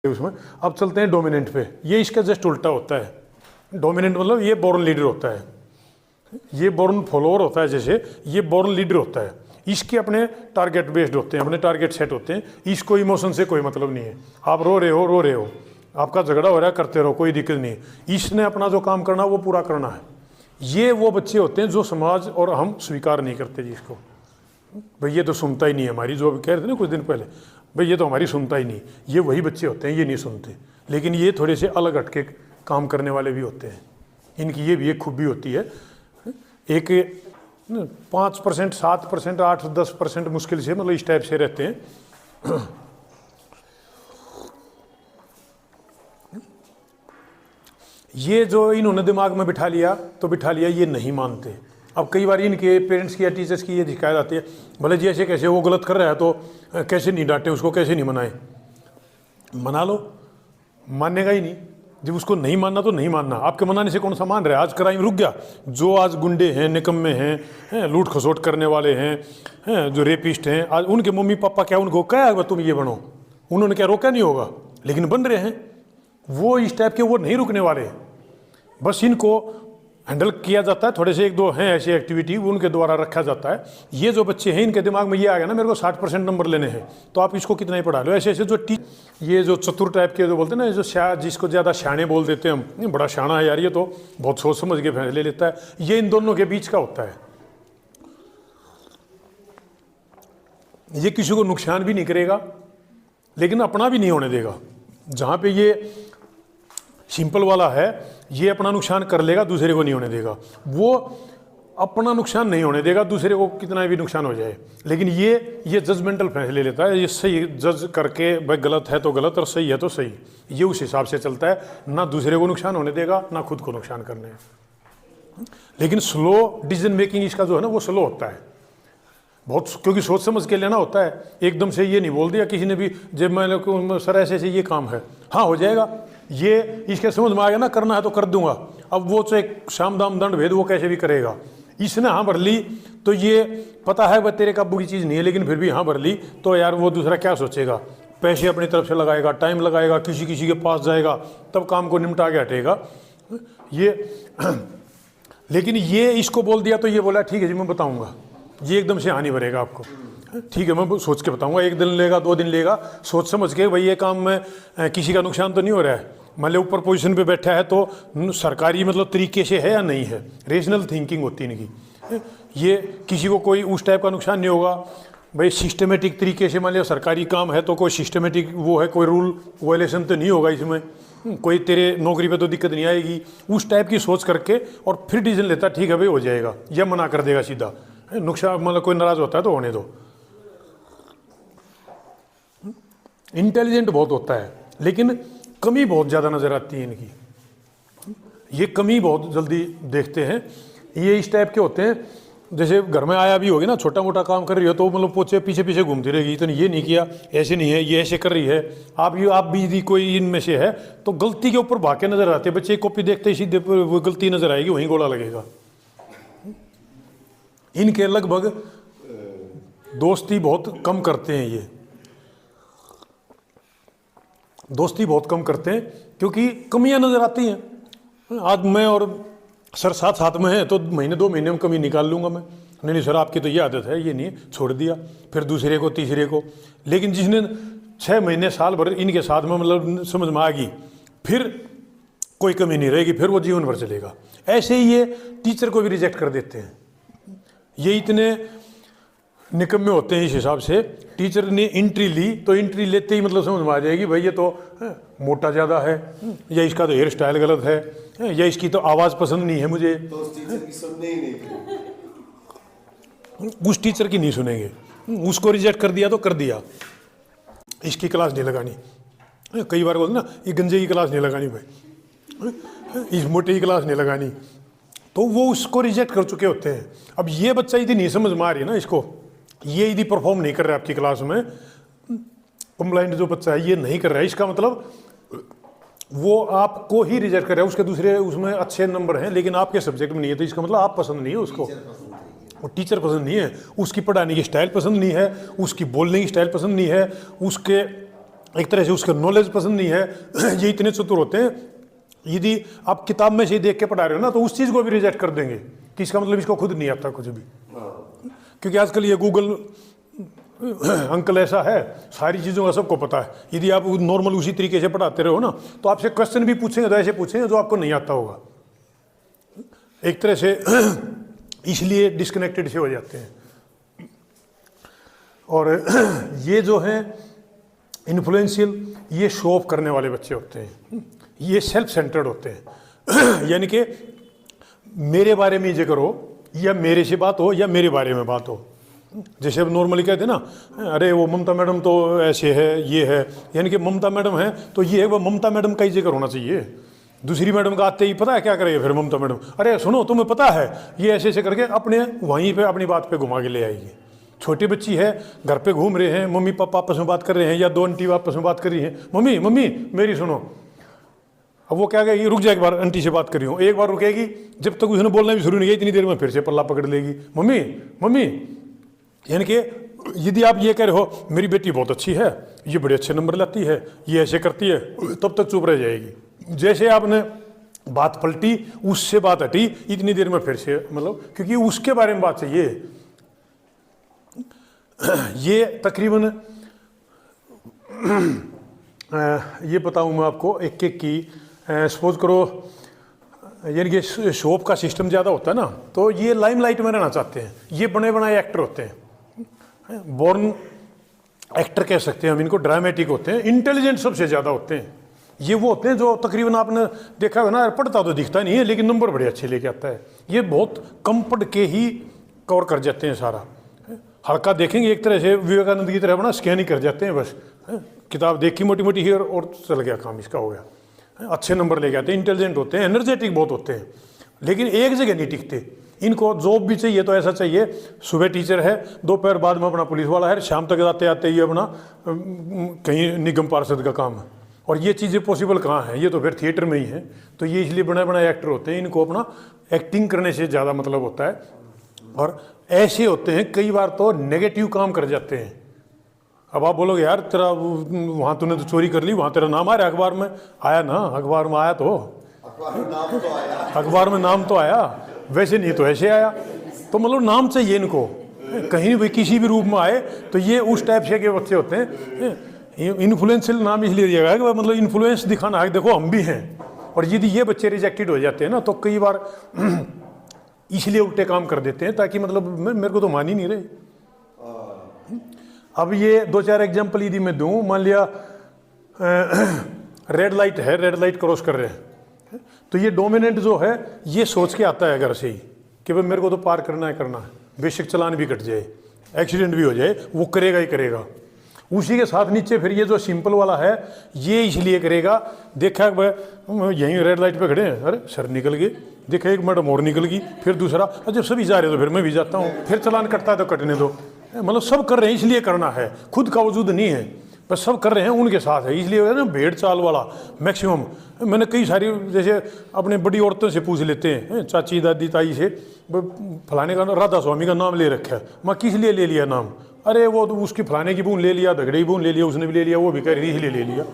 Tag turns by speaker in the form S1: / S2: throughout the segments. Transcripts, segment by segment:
S1: उसमें। अब चलते हैं डोमिनेंट पे। ये इसका जस्ट उल्टा होता है। डोमिनेंट मतलब ये बोर्न लीडर होता है, ये बोर्न फॉलोअर होता है, जैसे ये बोर्न लीडर होता है। इसके अपने टारगेट बेस्ड होते हैं, अपने टारगेट सेट होते हैं। इसको इमोशन से कोई मतलब नहीं है। आप रो रहे हो, आपका झगड़ा हो रहा है, करते रहो, कोई दिक्कत नहीं है। इसने अपना जो काम करना वो पूरा करना है। ये वो बच्चे होते हैं जो समाज और हम स्वीकार नहीं करते जिसको, भाई ये तो सुनता ही नहीं है हमारी, जो कह रहे थे ना कुछ दिन पहले, भाई ये तो हमारी सुनता ही नहीं। ये वही बच्चे होते हैं, ये नहीं सुनते, लेकिन ये थोड़े से अलग हटके काम करने वाले भी होते हैं। इनकी ये भी एक खूबी होती है। एक 5%, 7%, 8-10% मुश्किल से मतलब इस टाइप से रहते हैं। ये जो इन्होंने दिमाग में बिठा लिया तो बिठा लिया, ये नहीं मानते। अब कई बार इनके पेरेंट्स की या टीचर्स की ये शिकायत आती है, भले जी ऐसे कैसे, वो गलत कर रहा है तो कैसे नहीं डांटे उसको, कैसे नहीं मनाए। मना लो, मानेगा ही नहीं। जब उसको नहीं मानना तो नहीं मानना, आपके मनाने से कौन सा मान रहा है। आज क्राइम रुक गया, जो आज गुंडे हैं, निकम्मे हैं, लूट खसोट करने वाले हैं, जो रेपिस्ट हैं, आज उनके मम्मी पापा क्या उनको क्या तुम ये बनो, उन्होंने क्या रोका नहीं होगा, लेकिन बन रहे हैं। वो इस टाइप के वो नहीं रुकने वाले, बस इनको हैंडल किया जाता है। थोड़े से 1-2 हैं ऐसी एक्टिविटी, उनके द्वारा रखा जाता है। ये जो बच्चे हैं इनके दिमाग में ये आ गया ना, मेरे को 60% नंबर लेने हैं, तो आप इसको कितना ही पढ़ा लो। ऐसे ऐसे जो ये जो चतुर टाइप के जो बोलते हैं ना, जो जिसको ज़्यादा शाणे बोल देते हैं हम, बड़ा शाना है यार ये तो, बहुत सोच समझ के फैसले लेता है, ये इन दोनों के बीच का होता है। ये किसी को नुकसान भी नहीं करेगा, लेकिन अपना भी नहीं होने देगा। जहाँ पे ये सिंपल वाला है, ये अपना नुकसान कर लेगा, दूसरे को नहीं होने देगा। वो अपना नुकसान नहीं होने देगा, दूसरे को कितना भी नुकसान हो जाए। लेकिन ये जजमेंटल फैसले लेता है, ये सही जज करके, भाई गलत है तो गलत और सही है तो सही, ये उस हिसाब से चलता है। ना दूसरे को नुकसान होने देगा, ना खुद को नुकसान करने। लेकिन स्लो डिसीजन मेकिंग इसका जो है ना, वो स्लो होता है बहुत, क्योंकि सोच समझ के लेना होता है। एकदम से ये नहीं बोल दिया किसी ने भी, जब मैंने सर ऐसे ऐसे ये काम है, हाँ हो जाएगा, ये इसके समझ में आ गया ना, करना है तो कर दूंगा। अब वो चाहे शाम दाम दंड भेद वो कैसे भी करेगा। इसने हाँ भर ली तो ये पता है वह तेरे काबू की चीज़ नहीं है, लेकिन फिर भी हाँ भर ली तो यार वो दूसरा क्या सोचेगा, पैसे अपनी तरफ से लगाएगा, टाइम लगाएगा, किसी किसी के पास जाएगा, तब काम को निपटा के हटेगा ये। लेकिन ये इसको बोल दिया तो ये बोला ठीक है जी मैं बताऊँगा, ये एकदम से हानि भरेगा आपको। ठीक है मैं सोच के बताऊंगा, 1 दिन लेगा 2 दिन लेगा, सोच समझ के भाई ये काम में किसी का नुकसान तो नहीं हो रहा है। मान लो ऊपर पोजीशन पे बैठा है तो सरकारी मतलब तरीके से है या नहीं है, रेशनल थिंकिंग होती है इनकी। ये किसी को कोई उस टाइप का नुकसान नहीं होगा भाई, सिस्टमेटिक तरीके से मान लिया सरकारी काम है तो कोई सिस्टमेटिक वो है, कोई रूल वायलेशन तो नहीं होगा इसमें, कोई तेरे नौकरी पे तो दिक्कत नहीं आएगी। उस टाइप की सोच करके और फिर डिसीजन लेता, ठीक है भाई हो जाएगा, या मना कर देगा सीधा। नुकसान मतलब कोई नाराज होता है तो होने दो। इंटेलिजेंट बहुत होता है, लेकिन कमी बहुत ज़्यादा नज़र आती है इनकी, ये कमी बहुत जल्दी देखते हैं। ये इस टाइप के होते हैं, जैसे घर में आया भी होगी ना, छोटा मोटा काम कर रही हो तो मतलब पोछे पीछे पीछे घूमती रहेगी, इतने ये नहीं किया, ऐसे नहीं है, ये ऐसे कर रही है। आप भी यदि कोई इनमें से है तो गलती के ऊपर भाग के नजर आते हैं। बच्चे कॉपी देखते ही सीधे वो गलती नजर आएगी, वहीं गोला लगेगा। इनके लगभग दोस्ती बहुत कम करते हैं, ये दोस्ती बहुत कम करते हैं क्योंकि कमियां नजर आती हैं। आज मैं और सर साथ में हैं तो महीने 2 महीने में कमी निकाल लूंगा मैं, नहीं सर आपकी तो ये आदत है, ये नहीं, छोड़ दिया। फिर दूसरे को, तीसरे को। लेकिन जिसने 6 महीने साल भर इनके साथ में मतलब समझ में आ गई, फिर कोई कमी नहीं रहेगी, फिर वो जीवन भर चलेगा। ऐसे ही ये टीचर को भी रिजेक्ट कर देते हैं। ये इतने निकम्मे होते हैं इस हिसाब से। टीचर ने एंट्री ली तो एंट्री लेते ही मतलब समझ में आ जाएगी भाई ये तो मोटा ज़्यादा है, या इसका तो हेयर स्टाइल गलत है, या इसकी तो आवाज़ पसंद नहीं है मुझे,
S2: तो उस टीचर की सुनने ही नहीं,
S1: उस टीचर की नहीं सुनेंगे। उसको रिजेक्ट कर दिया तो कर दिया, इसकी क्लास नहीं लगानी। कई बार बोलते ना ये गंजे की क्लास नहीं लगानी भाई, इस मोटे की क्लास नहीं लगानी, तो वो उसको रिजेक्ट कर चुके होते हैं। अब ये बच्चा यदि नहीं समझ में आ रही है ना इसको, ये यदि परफॉर्म नहीं कर रहा है आपकी क्लास में, कंप्लाइंट जो बच्चा है ये नहीं कर रहा है, इसका मतलब वो आपको ही रिजेक्ट कर रहा है। उसके दूसरे उसमें अच्छे नंबर हैं लेकिन आपके सब्जेक्ट में नहीं है, तो इसका मतलब आप पसंद नहीं है उसको, वो टीचर पसंद नहीं है, उसकी पढ़ाने की स्टाइल पसंद नहीं है, उसकी बोलने की स्टाइल पसंद नहीं है, उसके एक तरह से उसका नॉलेज पसंद नहीं है। ये इतने चतुर होते हैं, यदि आप किताब में से देख के पढ़ा रहे हो ना तो उस चीज़ को भी रिजेक्ट कर देंगे कि इसका मतलब इसको खुद नहीं आता कुछ भी। क्योंकि आजकल ये गूगल अंकल ऐसा है, सारी चीज़ों का सबको पता है। यदि आप नॉर्मल उसी तरीके से पढ़ाते रहो ना तो आपसे क्वेश्चन भी पूछेंगे तो ऐसे पूछेंगे जो आपको नहीं आता होगा। एक तरह से इसलिए डिस्कनेक्टेड से हो जाते हैं। और ये जो हैं इन्फ्लुएंशियल, ये शो ऑफ करने वाले बच्चे होते हैं, ये सेल्फ सेंटर्ड होते हैं। यानी कि मेरे बारे में जिक्र हो या मेरे से बात हो या मेरे बारे में बात हो। जैसे अब नॉर्मली कहते हैं ना, अरे वो ममता मैडम तो ऐसे है, ये है, यानी कि ममता मैडम है तो ये है, वो ममता मैडम का ही जिक्र होना चाहिए। दूसरी मैडम का आते ही पता है क्या करेगा फिर ममता मैडम, अरे सुनो तुम्हें पता है ये ऐसे ऐसे करके अपने वहीं पे अपनी बात पे घुमा के ले आएगी। छोटी बच्ची है, घर पे घूम रहे हैं, मम्मी पापा आपस में बात कर रहे हैं या दो आंटी आपस में बात कर रही हैं, मम्मी मम्मी मेरी सुनो। अब वो क्या कहेगी, रुक जाए एक बार आंटी से बात कर रही हूँ, एक बार रुकेगी, जब तक उसने बोलना भी शुरू नहीं किया इतनी देर में फिर से पल्ला पकड़ लेगी, मम्मी मम्मी। यानी कि यदि आप ये कह रहे हो मेरी बेटी बहुत अच्छी है, ये बड़े अच्छे नंबर लाती है, ये ऐसे करती है, तब तक चुप रह जाएगी। जैसे आपने बात पलटी, उससे बात हटी, इतनी देर में फिर से मतलब, क्योंकि उसके बारे में बात चाहिए। ये तकरीबन ये बताऊं मैं आपको एक एक की, सपोज करो यानी कि शोप का सिस्टम ज़्यादा होता है ना तो ये लाइमलाइट में रहना चाहते हैं। ये बने बनाए एक्टर होते हैं, बॉर्न एक्टर कह सकते हैं हम इनको, ड्रामेटिक होते हैं, इंटेलिजेंट सबसे ज़्यादा होते हैं। ये वो होते हैं जो तकरीबन आपने देखा होगा ना, पढ़ता तो दिखता नहीं है लेकिन नंबर बड़े अच्छे लेके आता है। ये बहुत कम पढ़ के ही कवर कर जाते हैं सारा, हल्का देखेंगे एक तरह से विवेकानंद की तरह अपना स्कैन ही कर जाते हैं बस, किताब देखी मोटी मोटी ही और चल गया काम इसका हो गया। अच्छे नंबर लेके आते हैं, इंटेलिजेंट होते हैं, एनर्जेटिक बहुत होते हैं, लेकिन एक जगह नहीं टिकते। इनको जॉब भी चाहिए तो ऐसा चाहिए, सुबह टीचर है, दोपहर बाद में अपना पुलिस वाला है, शाम तक आते आते ये अपना कहीं निगम पार्षद का काम है। और ये चीज़ें पॉसिबल कहाँ हैं, ये तो फिर थिएटर में ही है। तो ये इसलिए बड़े बड़े एक्टर होते हैं, इनको अपना एक्टिंग करने से ज़्यादा मतलब होता है। और ऐसे होते हैं कई बार तो नेगेटिव काम कर जाते हैं। अब आप बोलोगे यार तेरा वहाँ तूने तो चोरी कर ली, वहाँ तेरा नाम आ रहा है अखबार में, आया ना, अखबार में आया तो अखबार में नाम तो आया, वैसे नहीं तो ऐसे आया। तो मतलब नाम चाहिए इनको, कहीं भी किसी भी रूप में आए तो ये उस टाइप से के बच्चे होते हैं। इन्फ्लुएंशियल नाम इसलिए दिया गया है कि मतलब इन्फ्लुएंस दिखाना है, देखो हम भी हैं। और यदि ये बच्चे रिजेक्टेड हो जाते हैं ना तो कई बार इसलिए उल्टे काम कर देते हैं ताकि मतलब मेरे को तो मान ही नहीं रहे। अब ये दो चार एग्जाम्पल यदि मैं दूं, मान लिया रेड लाइट है, रेड लाइट क्रॉस कर रहे हैं, तो ये डोमिनेंट जो है ये सोच के आता है घर से ही कि भाई मेरे को तो पार करना है, बेशक चलान भी कट जाए, एक्सीडेंट भी हो जाए, वो करेगा ही करेगा। उसी के साथ नीचे फिर ये जो सिंपल वाला है ये इसलिए करेगा, देखा यहीं रेड लाइट पे खड़े हैं, अरे सर निकल गए, देखा एक मैडम और निकल गई, फिर दूसरा, जब सभी जा रहे तो फिर मैं भी जाता हूँ, फिर चलान कटता है तो कटने दो। मतलब सब कर रहे हैं इसलिए करना है, खुद का वजूद नहीं है, बस सब कर रहे हैं उनके साथ है, इसलिए ना भेड़ चाल वाला मैक्सिमम। मैंने कई सारी जैसे अपने बड़ी औरतों से पूछ लेते हैं, चाची दादी ताई से, फलाने का राधा स्वामी का नाम ले रखा है, मैं किस लिए ले लिया नाम, अरे वो तो उसकी फलाने की बून ले लिया, दगड़े की बून ले लिया, उसने भी ले लिया, वो भी कह रही इसलिए ले लिया।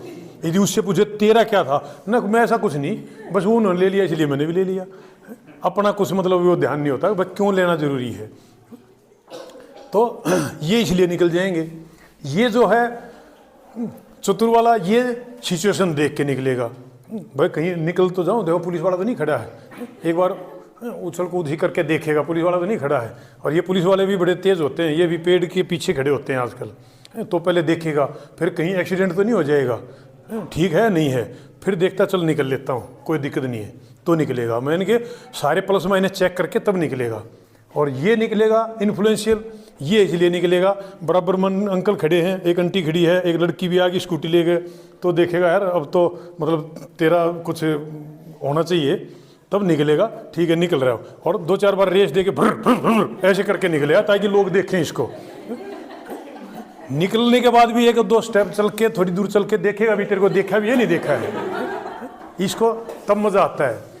S1: यदि उससे पूछे तेरा क्या था ना, मैं ऐसा कुछ नहीं, बस वो उन्होंने ले लिया इसलिए मैंने भी ले लिया। अपना कुछ मतलब वो ध्यान नहीं होता बस क्यों लेना जरूरी है। तो ये इसलिए निकल जाएंगे। ये जो है चतुर वाला ये सिचुएशन देख के निकलेगा, भाई कहीं निकल तो जाऊँ, देखो पुलिस वाला तो नहीं खड़ा है, एक बार उछल कूद ही करके देखेगा पुलिस वाला तो नहीं खड़ा है। और ये पुलिस वाले भी बड़े तेज़ होते हैं, ये भी पेड़ के पीछे खड़े होते हैं आजकल, तो पहले देखेगा फिर कहीं एक्सीडेंट तो नहीं हो जाएगा, ठीक है नहीं है, फिर देखता चल निकल लेता हूँ, कोई दिक्कत नहीं है, तो निकलेगा। मैंने कि सारे प्लस माइनस चेक करके तब निकलेगा। और ये निकलेगा इन्फ्लुएंशियल, ये इसलिए निकलेगा, बराबर मन अंकल खड़े हैं, एक आंटी खड़ी है, एक लड़की भी आ गई स्कूटी ले गए, तो देखेगा यार अब तो मतलब तेरा कुछ होना चाहिए, तब निकलेगा, ठीक है निकल रहा हो। और दो चार बार रेस दे के ऐसे करके निकलेगा ताकि लोग देखें इसको। निकलने के बाद भी एक दो स्टेप चल के थोड़ी दूर चल के देखेगा भी तेरे को देखा भी है नहीं देखा है, इसको तब मजा आता है।